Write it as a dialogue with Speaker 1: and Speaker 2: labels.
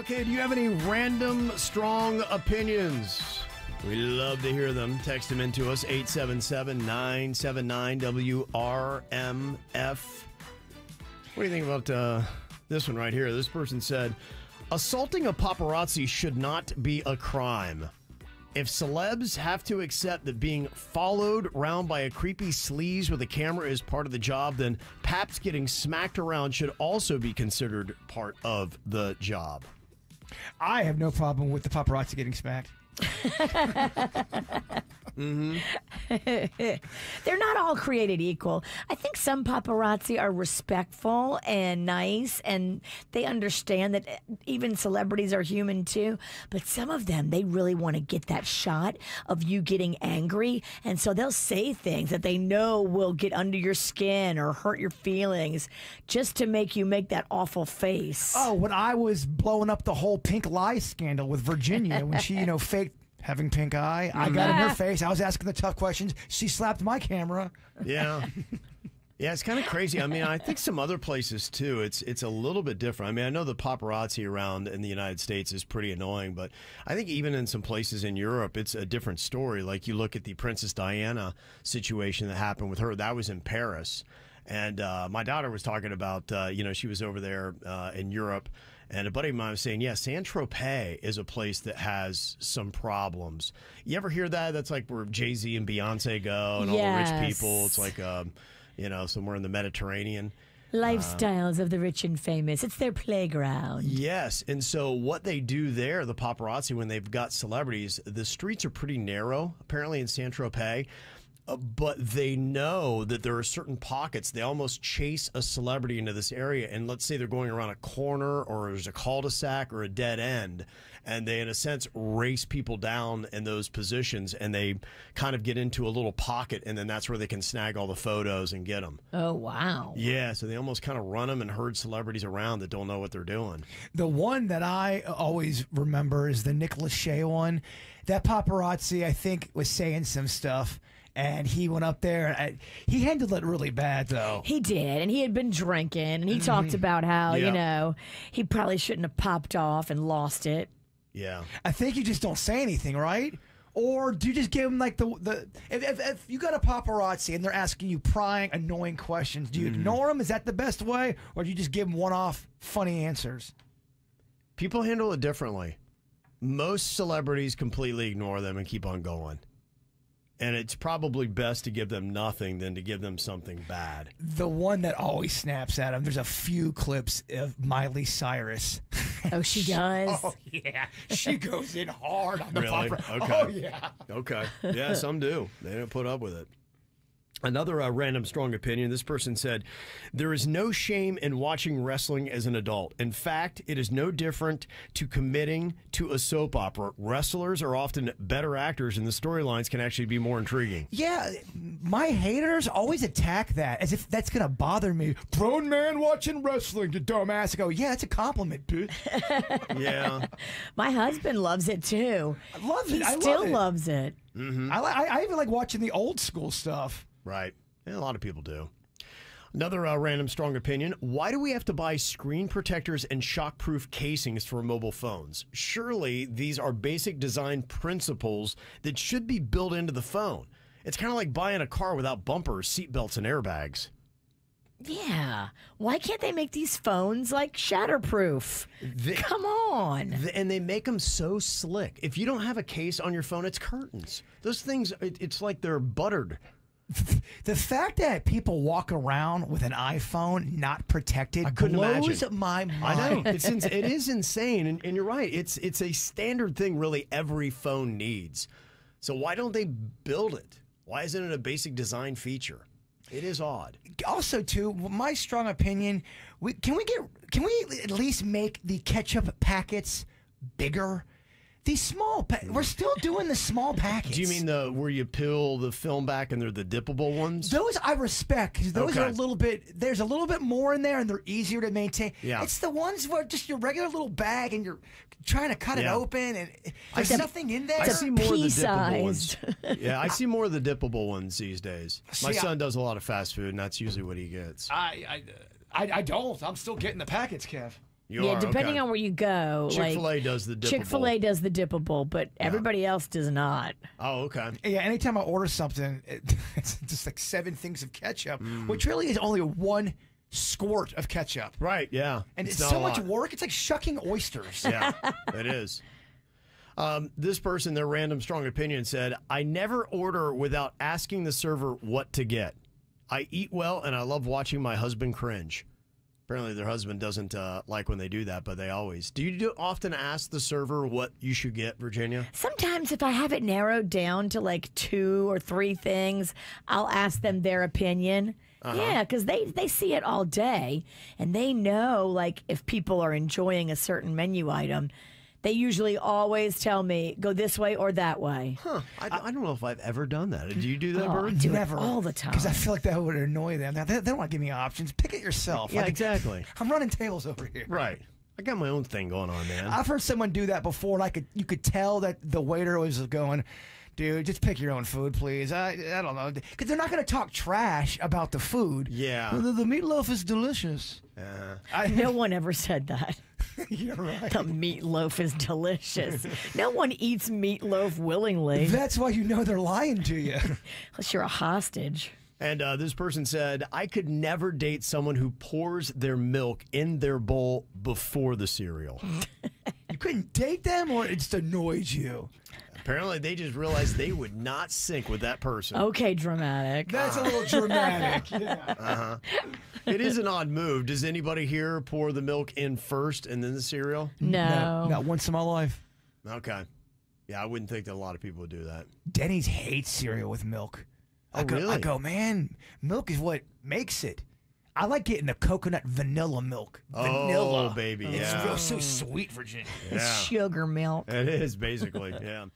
Speaker 1: Okay, do you have any random strong opinions? We love to hear them. Text them into us, 877-979-WRMF. What do you think about this one right here? This person said, assaulting a paparazzi should not be a crime. If celebs have to accept that being followed around by a creepy sleaze with a camera is part of the job, then paps getting smacked around should also be considered part of the job.
Speaker 2: I have no problem with the paparazzi getting smacked.
Speaker 3: They're not all created equal. I think some paparazzi are respectful and nice, and they understand that even celebrities are human too. But some of them, they really want to get that shot of you getting angry, and so they'll say things that they know will get under your skin or hurt your feelings just to make you make that awful face.
Speaker 2: Oh, when I was blowing up the whole pink lie scandal with Virginia, when she, faked having pink eye, I got in her face. I was asking the tough questions. She slapped my camera.
Speaker 1: Yeah. Yeah, it's kind of crazy. I mean, I think some other places, too, it's a little bit different. I mean, I know the paparazzi around in the United States is pretty annoying, but I think even in some places in Europe, it's a different story. Like, you look at the Princess Diana situation that happened with her. That was in Paris. And my daughter was talking about, she was over there in Europe. And a buddy of mine was saying, yeah, Saint-Tropez is a place that has some problems. You ever hear that? That's like where Jay-Z and Beyonce go and all the rich people. It's like, somewhere in the Mediterranean.
Speaker 3: Lifestyles of the rich and famous. It's their playground.
Speaker 1: Yes. And so what they do there, the paparazzi, when they've got celebrities, the streets are pretty narrow, apparently in Saint-Tropez. But they know that there are certain pockets. They almost chase a celebrity into this area. And let's say they're going around a corner or there's a cul-de-sac or a dead end. And they, in a sense, race people down in those positions. And they kind of get into a little pocket. And then that's where they can snag all the photos and get them.
Speaker 3: Oh, wow.
Speaker 1: Yeah. So they almost kind of run them and herd celebrities around that don't know what they're doing.
Speaker 2: The one that I always remember is the Nick Lachey one. That paparazzi, I think, was saying some stuff. And he went up there. He handled it really bad, though.
Speaker 3: He did. And he had been drinking. And he talked about how, he probably shouldn't have popped off and lost it.
Speaker 1: Yeah.
Speaker 2: I think you just don't say anything, right? Or do you just give them like if you got a paparazzi and they're asking you prying, annoying questions, do you ignore them? Is that the best way? Or do you just give them one-off funny answers?
Speaker 1: People handle it differently. Most celebrities completely ignore them and keep on going. And it's probably best to give them nothing than to give them something bad.
Speaker 2: The one that always snaps at him, there's a few clips of Miley Cyrus.
Speaker 3: Oh, she does?
Speaker 2: Oh, yeah. She goes in hard on the
Speaker 1: Really?
Speaker 2: paparazzi.
Speaker 1: Okay.
Speaker 2: Oh, yeah.
Speaker 1: Okay. Yeah, some do. They don't put up with it. Another random strong opinion. This person said, there is no shame in watching wrestling as an adult. In fact, it is no different to committing to a soap opera. Wrestlers are often better actors, and the storylines can actually be more intriguing.
Speaker 2: Yeah, my haters always attack that as if that's going to bother me. Grown man watching wrestling, you dumbass. I go, yeah, that's a compliment, dude.
Speaker 1: Yeah.
Speaker 3: My husband loves it, too.
Speaker 2: I love it.
Speaker 3: He
Speaker 2: I
Speaker 3: still
Speaker 2: love it.
Speaker 3: loves it.
Speaker 1: Mm-hmm.
Speaker 2: I even like watching the old school stuff.
Speaker 1: Right. And a lot of people do. Another random strong opinion. Why do we have to buy screen protectors and shockproof casings for mobile phones? Surely these are basic design principles that should be built into the phone. It's kind of like buying a car without bumpers, seatbelts, and airbags.
Speaker 3: Yeah. Why can't they make these phones like shatterproof? Come on.
Speaker 1: And they make them so slick. If you don't have a case on your phone, it's curtains. Those things, it's like they're buttered.
Speaker 2: The fact that people walk around with an iPhone not protected blows my mind.
Speaker 1: I know. It is insane. And you're right. It's a standard thing really every phone needs. So why don't they build it? Why isn't it a basic design feature? It is odd.
Speaker 2: Also, too, my strong opinion, can we at least make the ketchup packets bigger? These small, we're still doing the small packets.
Speaker 1: Do you mean where you peel the film back and they're the dippable ones?
Speaker 2: Those I respect because those are a little bit. There's a little bit more in there and they're easier to maintain.
Speaker 1: Yeah.
Speaker 2: It's the ones where just your regular little bag and you're trying to cut it open and there's nothing in there.
Speaker 1: I see more of the dippable
Speaker 3: sized.
Speaker 1: ones. Yeah, I see more of the dippable ones these days. My son does a lot of fast food, and that's usually what he gets.
Speaker 2: I don't. I'm still getting the packets, Kev.
Speaker 1: You
Speaker 3: Yeah,
Speaker 1: are?
Speaker 3: depending
Speaker 1: Okay.
Speaker 3: on where you go.
Speaker 1: Chick-fil-A does the dippable.
Speaker 3: Chick-fil-A does the dippable, but everybody else does not.
Speaker 1: Oh, okay.
Speaker 2: Yeah, anytime I order something, it's just like 7 things of ketchup, which really is only 1 squirt of ketchup.
Speaker 1: Right, yeah.
Speaker 2: And it's
Speaker 1: not
Speaker 2: so
Speaker 1: a
Speaker 2: much
Speaker 1: lot.
Speaker 2: work. It's like shucking oysters.
Speaker 1: Yeah, it is. This person, their random strong opinion, said, I never order without asking the server what to get. I eat well, and I love watching my husband cringe. Apparently, their husband doesn't like when they do that, but they always. Do you often ask the server what you should get, Virginia?
Speaker 3: Sometimes if I have it narrowed down to like 2 or 3 things, I'll ask them their opinion. Yeah, because they see it all day, and they know like if people are enjoying a certain menu item. They usually always tell me, go this way or that way.
Speaker 1: Huh. I don't know if I've ever done that. Do you do that,
Speaker 3: Oh, I
Speaker 1: Bird?
Speaker 3: do
Speaker 2: Never.
Speaker 3: it all the time.
Speaker 2: Because I feel like that would annoy them. They don't want to give me options. Pick it yourself.
Speaker 1: Yeah,
Speaker 2: Like,
Speaker 1: exactly.
Speaker 2: I'm running tables over here.
Speaker 1: Right. I got my own thing going on, man.
Speaker 2: I've heard someone do that before, and you could tell that the waiter was going, dude, just pick your own food, please. I don't know. Because they're not going to talk trash about the food.
Speaker 1: Yeah.
Speaker 2: The meatloaf is delicious.
Speaker 3: No one ever said that.
Speaker 2: You're right.
Speaker 3: The meatloaf is delicious. No one eats meatloaf willingly,
Speaker 2: That's why you know they're lying to you.
Speaker 3: unless you're a hostage.
Speaker 1: And this person said, I could never date someone who pours their milk in their bowl before the cereal.
Speaker 2: You couldn't date them, or it just annoyed you?
Speaker 1: Apparently, they just realized they would not sync with that person.
Speaker 3: Okay, dramatic.
Speaker 2: That's a little dramatic. Yeah.
Speaker 1: It is an odd move. Does anybody here pour the milk in first and then the cereal?
Speaker 3: No.
Speaker 2: Not once in my life.
Speaker 1: Okay. Yeah, I wouldn't think that a lot of people would do that.
Speaker 2: Denny's hates cereal with milk.
Speaker 1: Oh, really?
Speaker 2: I go, man, milk is what makes it. I like getting the coconut vanilla milk. Vanilla.
Speaker 1: Oh, baby,
Speaker 2: It's
Speaker 1: yeah.
Speaker 2: so sweet, Virginia.
Speaker 1: Yeah.
Speaker 3: Sugar milk.
Speaker 1: It is, basically, yeah.